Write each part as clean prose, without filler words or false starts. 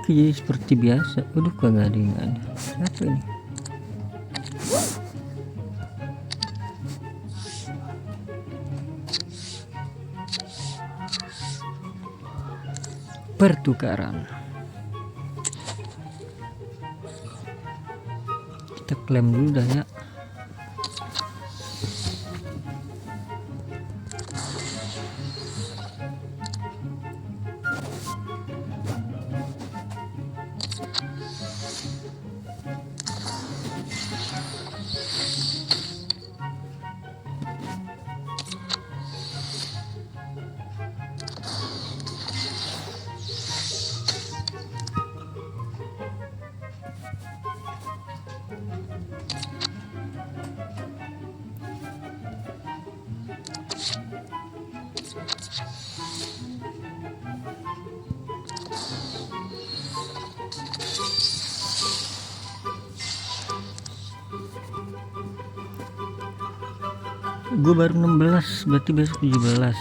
Oke, jadi seperti biasa. Waduh, kagak ada yang ada. Apa ini? Pertukaran. Kita klaim dulu dah ya. Gue baru 16, berarti besok 17.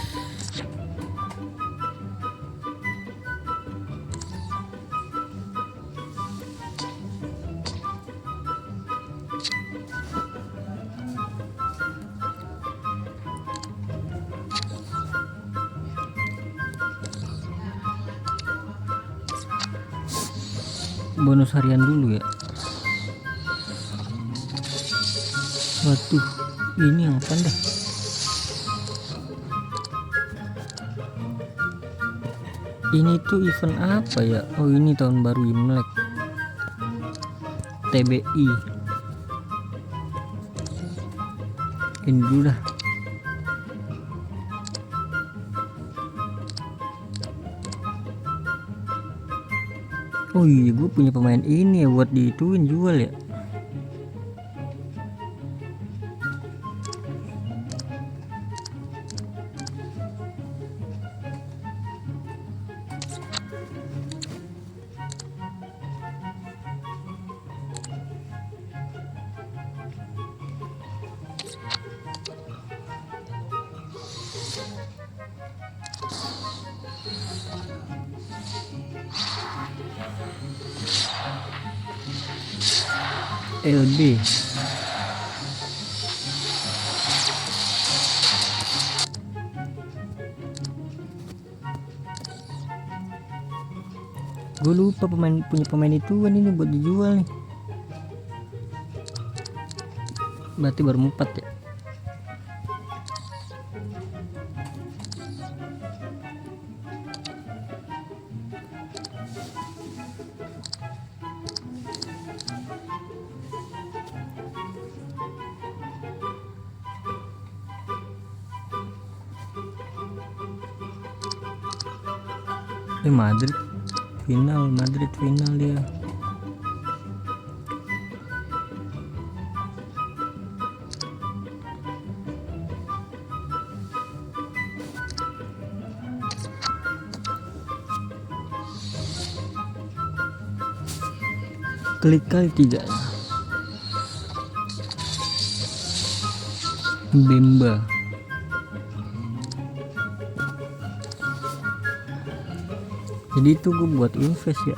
Bonus harian dulu ya. Waduh, ini apa dah? Ini tuh event apa ya? Oh, ini tahun baru Imlek. TBI. Ini dulu dah. Oh iya, gue punya pemain ini ya buat diituin jual ya. LB. Gue lupa punya pemain itu kan ini buat dijual nih. Berarti baru 4 ya. Madrid final dia. Klik kali 3. Bemba. Jadi itu gue buat invest ya.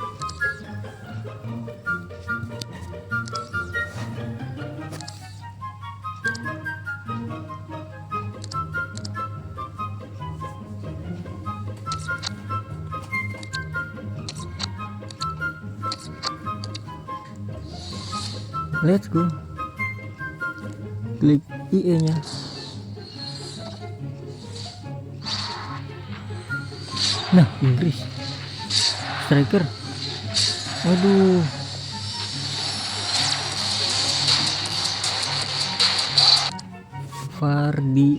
Let's go. Klik IE nya. Nah, Inggris striker. Waduh, Fardi.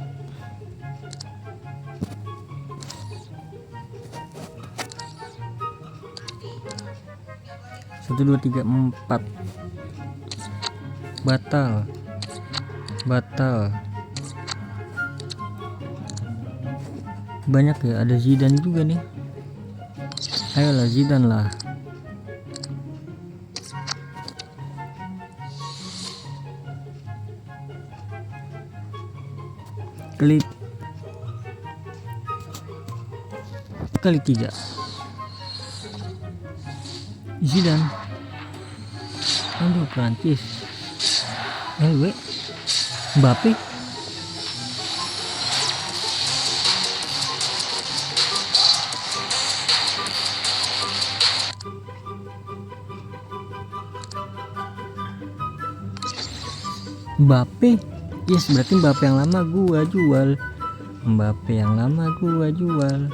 Satu, dua, tiga, 4. Batal. Banyak ya, ada Zidane juga nih. Ayolah Zidane lah. Klik kali 3. Zidane, aduh Prancis, LW, Mbappe, Mbappe, yes berarti Mbappe yang lama gua jual, Mbappe yang lama gua jual.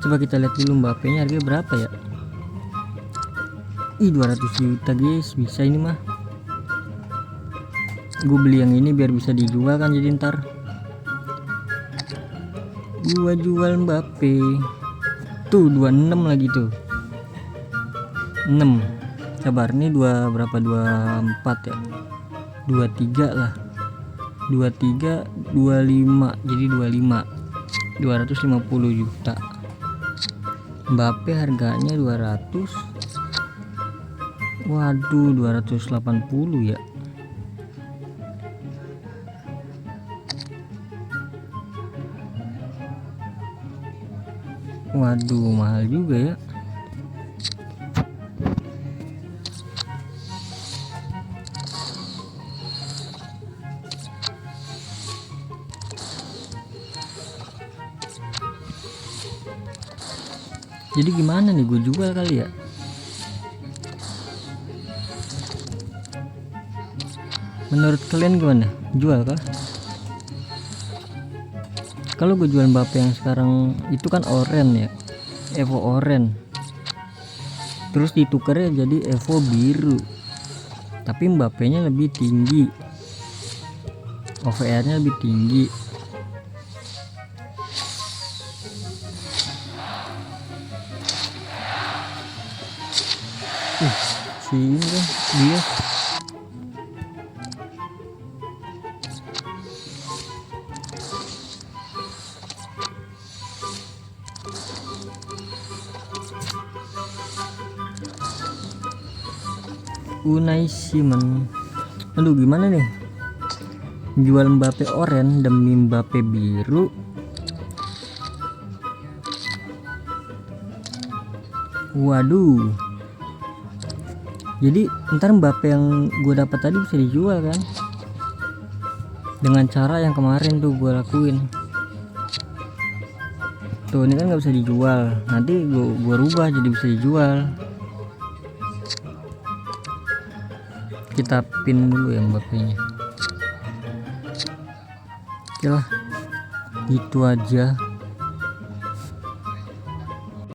Coba kita lihat dulu Mbappe nya harganya berapa ya. Ih 200 juta guys, bisa ini mah. Gue beli yang ini biar bisa dijual kan, jadi ntar gua jual Mbappe. Tuh 26 lagi tuh. 6. Sabar nih berapa 24 ya. 23 lah. 23 25 jadi 25. 250 juta. Mbappe harganya 200. Waduh 280 ya. Waduh mahal juga ya. Jadi gimana nih, gue jual kali ya. Menurut kalian gimana? Jual kah? Kalau gue jual Mbappe yang sekarang itu kan oranye ya, Evo oranye, terus ditukernya jadi Evo biru, tapi Mbappe nya lebih tinggi, OVR nya lebih tinggi. Sini kan dia Unai Simon. Aduh gimana nih, jual Mbappe oranye demi Mbappe biru. Waduh, jadi ntar Mbappe yang gue dapat tadi bisa dijual kan, dengan cara yang kemarin tuh gue lakuin. Tuh ini kan nggak bisa dijual, nanti gue rubah jadi bisa dijual. Kita pin dulu yang Mbappe nya. Oke lah, gitu aja.